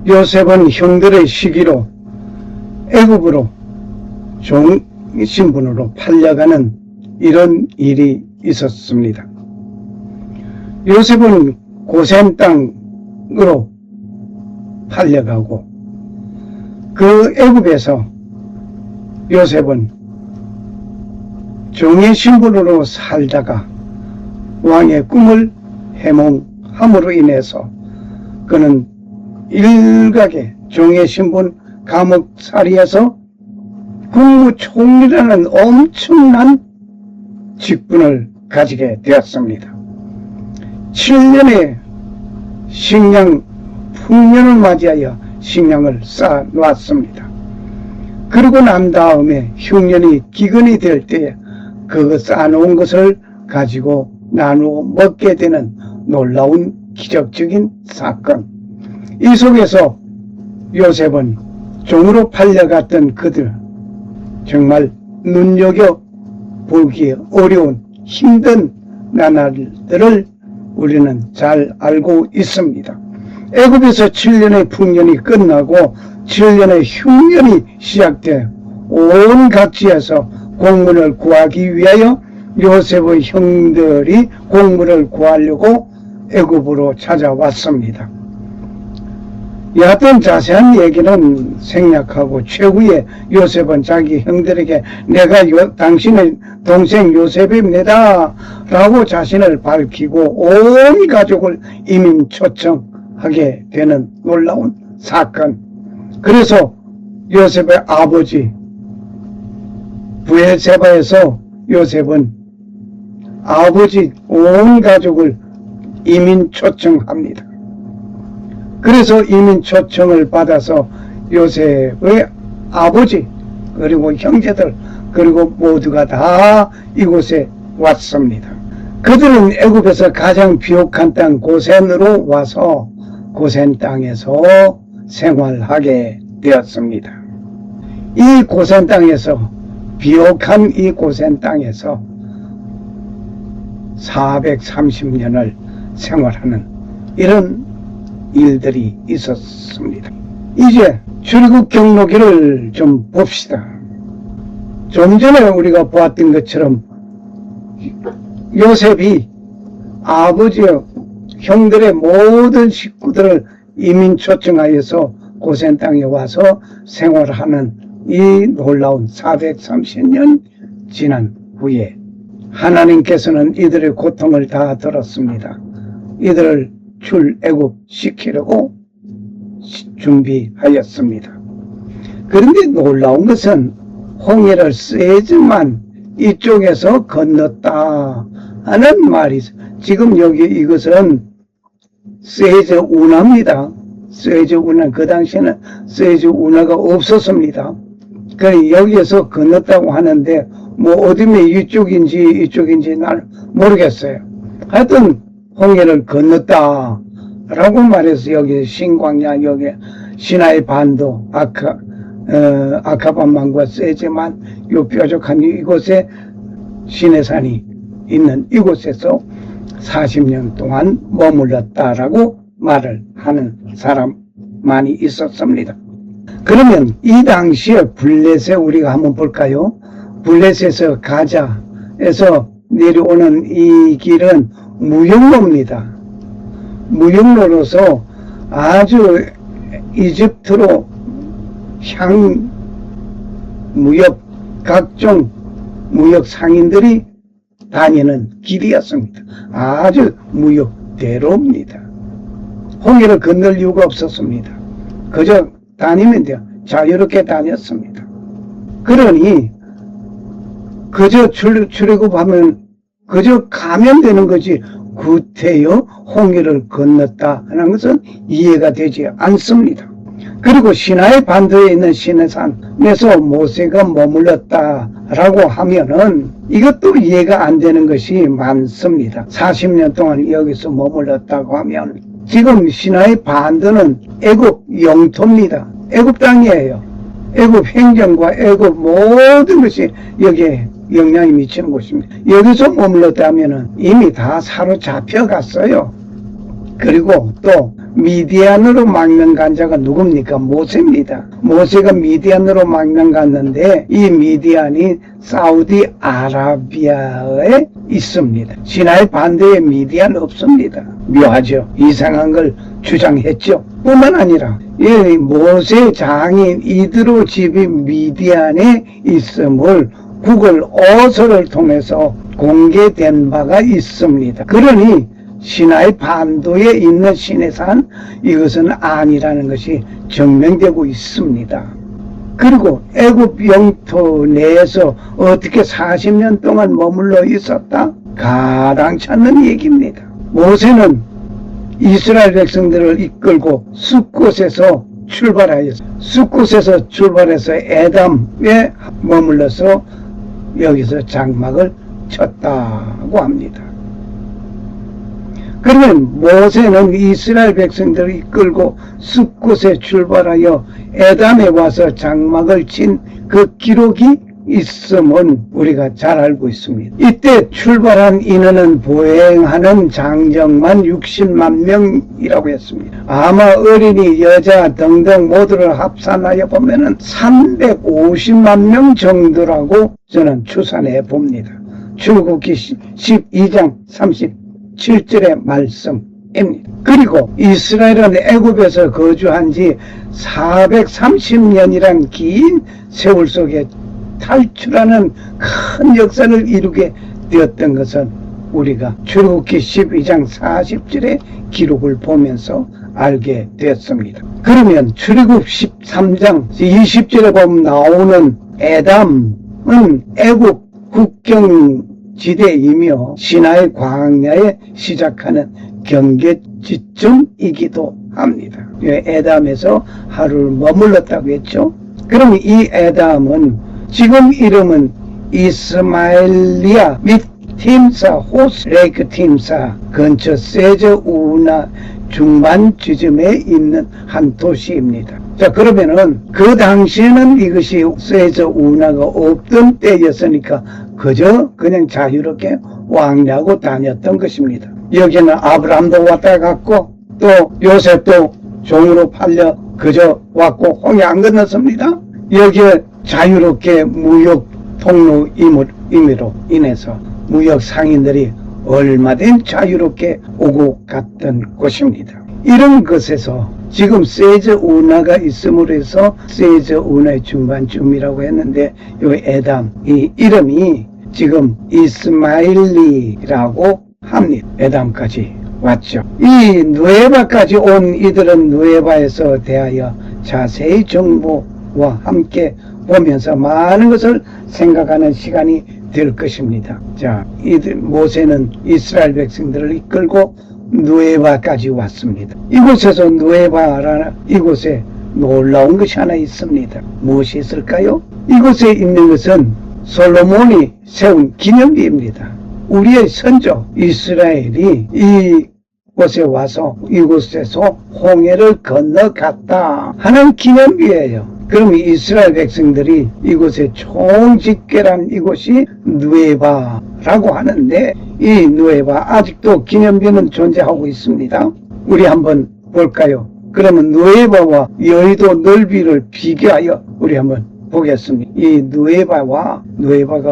요셉은 형들의 시기로 애굽으로 종 신분으로 팔려가는 이런 일이 있었습니다. 요셉은 고센 땅으로 팔려가고 그 애굽에서 요셉은 종의 신분으로 살다가 왕의 꿈을 해몽함으로 인해서 그는 일각의 종의 신분 감옥살이에서 국무총리라는 엄청난 직분을 가지게 되었습니다. 7년의 식량 풍년을 맞이하여 식량을 쌓아놓았습니다. 그러고 난 다음에 흉년이 기근이 될 때에 그 쌓아놓은 것을 가지고 나누어 먹게 되는 놀라운 기적적인 사건. 이 속에서 요셉은 종으로 팔려갔던 그들, 정말 눈여겨보기 어려운 힘든 나날들을 우리는 잘 알고 있습니다. 애굽에서 7년의 풍년이 끝나고 7년의 흉년이 시작돼 온 각지에서 곡물을 구하기 위하여 요셉의 형들이 곡물을 구하려고 애굽으로 찾아왔습니다. 여하튼 자세한 얘기는 생략하고 최후에 요셉은 자기 형들에게 내가 당신의 동생 요셉입니다 라고 자신을 밝히고 온 가족을 이민 초청하게 되는 놀라운 사건. 그래서 요셉의 아버지 브엘세바에서 요셉은 아버지 온 가족을 이민 초청합니다. 그래서 이민 초청을 받아서 요셉의 아버지 그리고 형제들 그리고 모두가 다 이곳에 왔습니다. 그들은 애굽에서 가장 비옥한 땅 고센으로 와서 고센 땅에서 생활하게 되었습니다. 이 고센 땅에서 비옥한 이 고센 땅에서 430년을 생활하는 이런 일들이 있었습니다. 이제 출애굽 경로기를 좀 봅시다. 좀 전에 우리가 보았던 것처럼 요셉이 아버지의 형들의 모든 식구들을 이민 초청하여서 고센 땅에 와서 생활하는 이 놀라운 430년 지난 후에 하나님께서는 이들의 고통을 다 들었습니다. 이들을 출애굽 시키려고 준비하였습니다. 그런데 놀라운 것은 홍해를 세즈만 이쪽에서 건넜다 하는 말이 지금 여기 이것은 세즈 운하입니다. 세즈 운하, 그 당시에는 세즈 운하가 없었습니다. 그러니 여기에서 건넜다고 하는데 뭐 어디면 이쪽인지 날 모르겠어요. 하여튼 홍해를 건넜다 라고 말해서 여기 신광야, 여기 시나이 반도, 아카반만과 세제만 요 뾰족한 이곳에 시내산이 있는 이곳에서 40년 동안 머물렀다라고 말을 하는 사람 많이 있었습니다. 그러면 이 당시에 블레셋 우리가 한번 볼까요? 블레셋에서 가자에서 내려오는 이 길은 무역로입니다. 무역로로서 아주 이집트로 무역, 각종 무역 상인들이 다니는 길이었습니다. 아주 무역대로입니다. 홍해를 건널 이유가 없었습니다. 그저 다니면 돼요. 자유롭게 다녔습니다. 그러니 그저 출애굽하면 그저 가면 되는 거지 구태여 홍해를 건넜다 하는 것은 이해가 되지 않습니다. 그리고 시나이 반도에 있는 시내산에서 모세가 머물렀다라고 하면은 이것도 이해가 안 되는 것이 많습니다. 40년 동안 여기서 머물렀다고 하면 지금 시나이 반도는 애굽 영토입니다. 애굽 땅이에요. 애굽 행정과 애굽 모든 것이 여기에 영향이 미치는 곳입니다. 여기서 머물렀다면은 이미 다 사로잡혀 갔어요. 그리고 또 미디안으로 망명간 자가 누굽니까? 모세입니다. 모세가 미디안으로 망명갔는데 이 미디안이 사우디아라비아에 있습니다. 시나이 반대에 미디안 없습니다. 묘하죠. 이상한 걸 주장했죠. 뿐만 아니라 이 모세 장인 이드로 집이 미디안에 있음을 구글 어서를 통해서 공개된 바가 있습니다. 그러니 시나이 반도에 있는 시내산 이것은 아니라는 것이 증명되고 있습니다. 그리고 애굽 영토 내에서 어떻게 40년 동안 머물러 있었다? 가당치 않는 얘기입니다. 모세는 이스라엘 백성들을 이끌고 숫곳에서 출발해서 에담에 머물러서 여기서 장막을 쳤다고 합니다. 그러면 모세는 이스라엘 백성들을 이끌고 숫곳에 출발하여 에담에 와서 장막을 친 그 기록이 있음은 우리가 잘 알고 있습니다. 이때 출발한 인원은 보행하는 장정만 60만 명이라고 했습니다. 아마 어린이, 여자 등등 모두를 합산하여 보면은 350만 명 정도라고 저는 추산해 봅니다. 출애굽기 12장 37절의 말씀입니다. 그리고 이스라엘은 애굽에서 거주한 지 430년이란 긴 세월 속에 탈출하는 큰 역사를 이루게 되었던 것은 우리가 출애굽기 12장 40절의 기록을 보면서 알게 되었습니다. 그러면 출애굽 13장 20절에 보면 나오는 에담은 애굽 국경지대이며 시나이 광야에 시작하는 경계지점이기도 합니다. 에담에서 하루를 머물렀다고 했죠. 그럼 이 에담은 지금 이름은 이스마엘리아 및 팀사 호스 레이크 팀사 근처 세저 우나 중반 지점에 있는 한 도시입니다. 자, 그러면은 그 당시에는 이것이 세저 우나가 없던 때였으니까 그냥 자유롭게 왕래하고 다녔던 것입니다. 여기는 아브라함도 왔다 갔고 또 요셉도 종으로 팔려 그저 왔고 홍해 안 건넜습니다. 여기에 자유롭게 무역 통로임으로 인해서 무역 상인들이 얼마든 자유롭게 오고 갔던 곳입니다. 이런 것에서 지금 세저 우나가 있음으로 해서 세저 우나의 중반쯤이라고 했는데 이 에담 이 이름이 지금 이스마일리라고 합니다. 에담까지 왔죠. 이 누에바까지 온 이들은 누에바에서 대하여 자세히 정보와 함께 보면서 많은 것을 생각하는 시간이 될 것입니다. 자, 모세는 이스라엘 백성들을 이끌고 누에바까지 왔습니다. 이곳에서 누에바라는 이곳에 놀라운 것이 하나 있습니다. 무엇이 있을까요? 이곳에 있는 것은 솔로몬이 세운 기념비입니다. 우리의 선조 이스라엘이 이곳에 와서 이곳에서 홍해를 건너갔다 하는 기념비예요. 그럼 이스라엘 백성들이 이곳에 총집결한 이곳이 누에바라고 하는데 이 누에바 아직도 기념비는 존재하고 있습니다. 우리 한번 볼까요? 그러면 누에바와 여의도 넓이를 비교하여 우리 한번 보겠습니다. 이 누에바가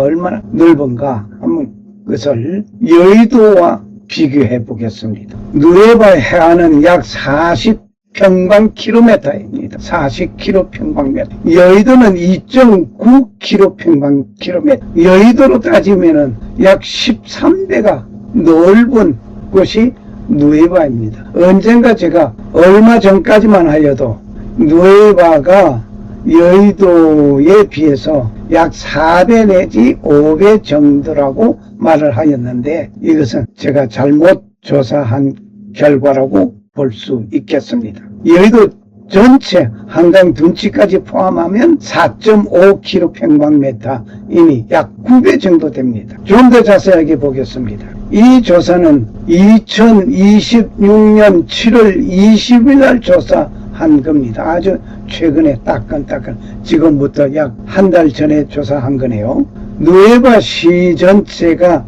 얼마나 넓은가 한번 그것을 여의도와 비교해 보겠습니다. 누에바의 해안은 약 40평방킬로미터입니다. 40km/평방미터. 여의도는 2.9km/평방킬로미터. 여의도로 따지면은 약 13배가 넓은 곳이 누에바입니다. 언젠가 제가 얼마 전까지만 하여도 누에바가 여의도에 비해서 약 4배 내지 5배 정도라고 말을 하였는데 이것은 제가 잘못 조사한 결과라고 볼 수 있겠습니다. 여의도 전체 한강 둔치까지 포함하면 4.5km/평방미터 이미 약 9배 정도 됩니다. 좀 더 자세하게 보겠습니다. 이 조사는 2026년 7월 20일 날 조사한 겁니다. 아주 최근에 따끈따끈 지금부터 약 한 달 전에 조사한 거네요. 누에바 시 전체가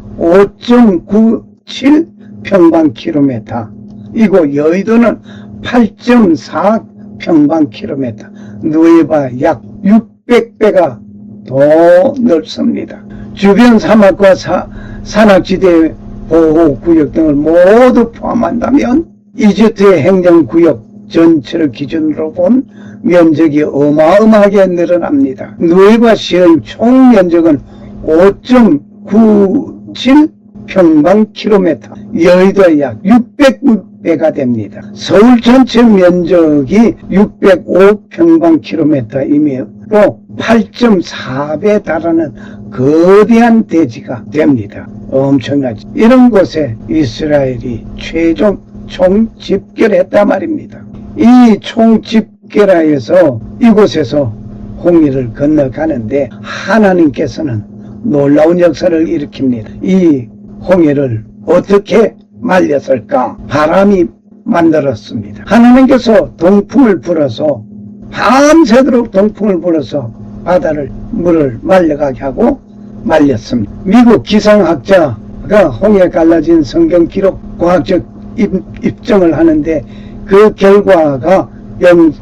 5.97평방킬로미터 이고 여의도는 8.4 평방킬로미터, 누에바 약 600배가 더 넓습니다. 주변 사막과 산악지대 보호구역 등을 모두 포함한다면 이집트의 행정구역 전체를 기준으로 본 면적이 어마어마하게 늘어납니다. 누에바 시의 총 면적은 5.97 평방킬로미터, 여의도의 약 600배가 됩니다. 서울 전체 면적이 605 평방킬로미터이므로 8.4배 달하는 거대한 대지가 됩니다. 엄청나지. 이런 곳에 이스라엘이 최종 총집결했단 말입니다. 이 총집결하여서 이곳에서 홍해를 건너가는데 하나님께서는 놀라운 역사를 일으킵니다. 이 홍해를 어떻게 말렸을까? 바람이 만들었습니다. 하나님께서 동풍을 불어서 밤새도록 동풍을 불어서 바다를 물을 말려가게 하고 말렸습니다. 미국 기상학자가 홍해 갈라진 성경 기록 과학적 입증을 하는데 그 결과가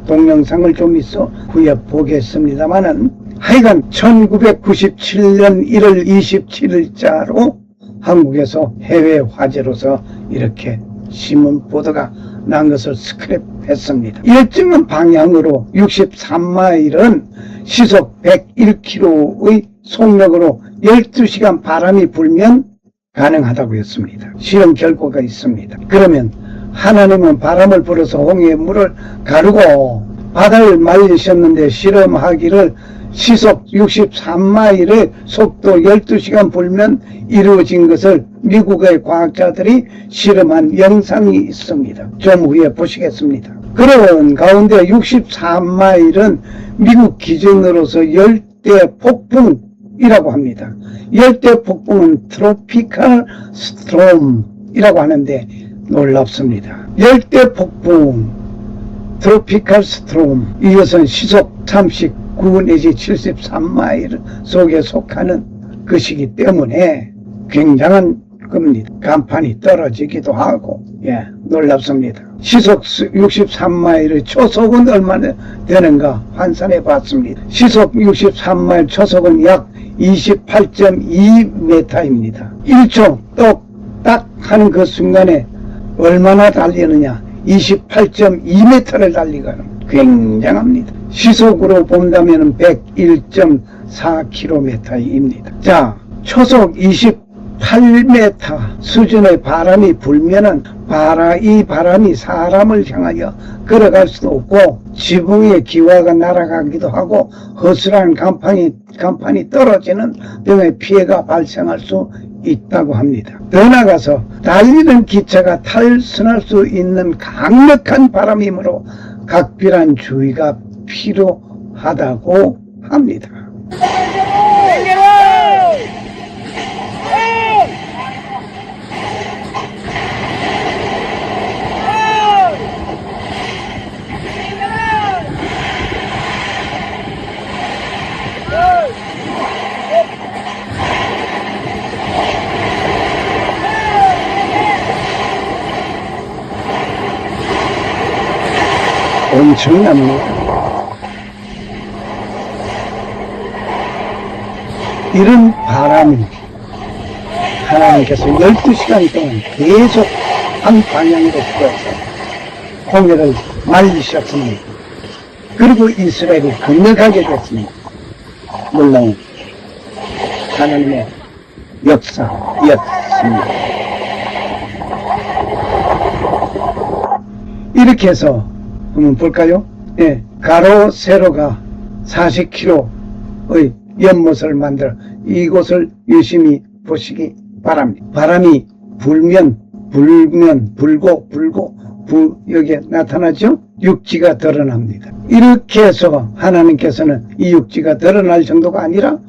동영상을 좀 있어 후에 보겠습니다만은 하여간 1997년 1월 27일자로 한국에서 해외 화제로서 이렇게 신문 보도가 난 것을 스크랩했습니다. 일정한 방향으로 63마일은 시속 101km의 속력으로 12시간 바람이 불면 가능하다고 했습니다. 실험 결과가 있습니다. 그러면 하나님은 바람을 불어서 홍해의 물을 가르고 바다를 말리셨는데 실험하기를 시속 63마일의 속도 12시간 불면 이루어진 것을 미국의 과학자들이 실험한 영상이 있습니다. 좀 후에 보시겠습니다. 그런 가운데 63마일은 미국 기준으로서 열대 폭풍이라고 합니다. 열대 폭풍은 트로피칼 스트롬이라고 하는데 놀랍습니다. 열대 폭풍 트로피칼 스트롬, 이것은 시속 39 내지 73마일 속에 속하는 것이기 때문에 굉장한 겁니다. 간판이 떨어지기도 하고, 놀랍습니다. 시속 63마일의 초속은 얼마나 되는가 환산해 봤습니다. 시속 63마일 초속은 약 28.2m입니다. 1초 똑딱 하는 그 순간에 얼마나 달리느냐? 28.2m를 달리거든. 굉장합니다. 시속으로 본다면 101.4km입니다. 자, 초속 28m 수준의 바람이 불면은 이 바람이 사람을 향하여 걸어갈 수도 없고 지붕의 기와가 날아가기도 하고 허술한 간판이 떨어지는 등의 피해가 발생할 수 있다고 합니다. 더 나아가서 달리는 기차가 탈선할 수 있는 강력한 바람이므로 각별한 주의가 필요하다고 합니다. 엄청납니다. 이런 바람이 하나님께서 12시간 동안 계속 한 방향으로 불어서 홍해를 말리셨습니다. 그리고 이스라엘이 건너가게 됐습니다. 물론 하나님의 역사였습니다. 이렇게 해서 한번 볼까요? 가로 세로가 40km의 연못을 만들어 이곳을 유심히 보시기 바랍니다. 바람이 불고 여기에 나타나죠? 육지가 드러납니다. 이렇게 해서 하나님께서는 이 육지가 드러날 정도가 아니라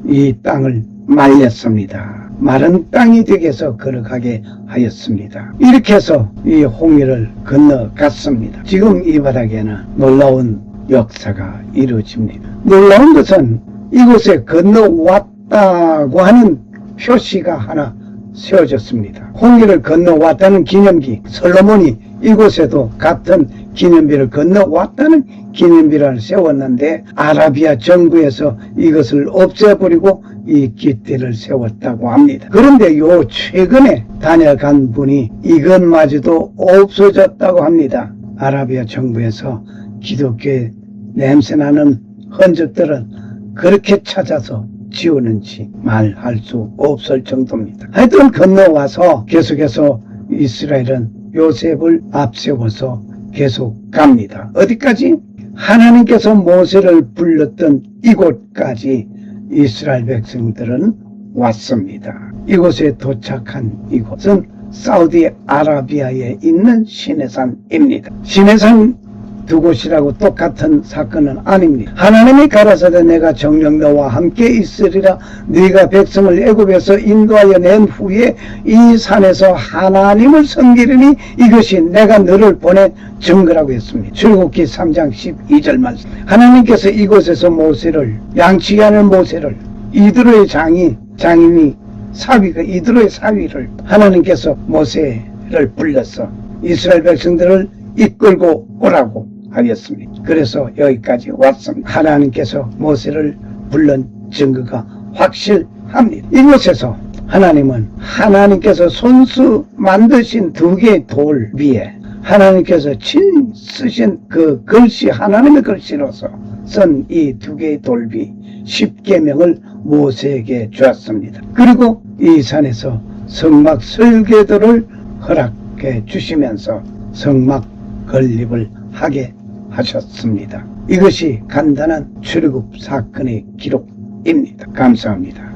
이 땅을 말렸습니다. 마른 땅이 되게 해서 걸어가게 하였습니다. 이렇게 해서 이 홍해를 건너갔습니다. 지금 이 바닥에는 놀라운 역사가 이루어집니다. 놀라운 것은 이곳에 건너왔다고 하는 표시가 하나 세워졌습니다. 홍해를 건너왔다는 기념기, 솔로몬이 이곳에도 같은 기념비를 건너왔다는 기념비를 세웠는데 아라비아 정부에서 이것을 없애버리고 이 깃대를 세웠다고 합니다. 그런데 요 최근에 다녀간 분이 이것마저도 없어졌다고 합니다. 아라비아 정부에서 기독교의 냄새나는 흔적들은 그렇게 찾아서 지우는지 말할 수 없을 정도입니다. 하여튼 건너와서 계속해서 이스라엘은 요셉을 앞세워서 계속 갑니다. 어디까지? 하나님께서 모세를 불렀던 이곳까지 이스라엘 백성들은 왔습니다. 이곳에 도착한 이곳은 사우디아라비아에 있는 시내산입니다. 시내산 두 곳이라고 똑같은 사건은 아닙니다. 하나님이 가라사대 내가 정녕 너와 함께 있으리라. 네가 백성을 애굽에서 인도하여 낸 후에 이 산에서 하나님을 섬기리니 이것이 내가 너를 보낸 증거라고 했습니다. 출애굽기 3장 12절 말씀. 하나님께서 이곳에서 모세를 양치기 하는 모세를 이드로의 장인이 사위가 이드로의 사위를 하나님께서 모세를 불러서 이스라엘 백성들을 이끌고 오라고 하였습니다. 그래서 여기까지 왔습니다. 하나님께서 모세를 불른 증거가 확실합니다. 이곳에서 하나님은 하나님께서 손수 만드신 두 개의 돌 위에 하나님께서 친 쓰신 그 글씨 하나님의 글씨로서 쓴 이 두 개의 돌 위 10계명을 모세에게 주었습니다. 그리고 이 산에서 성막 설계도를 허락해 주시면서 성막 건립을 하게 하셨습니다. 이것이 간단한 출애굽 사건의 기록입니다. 감사합니다.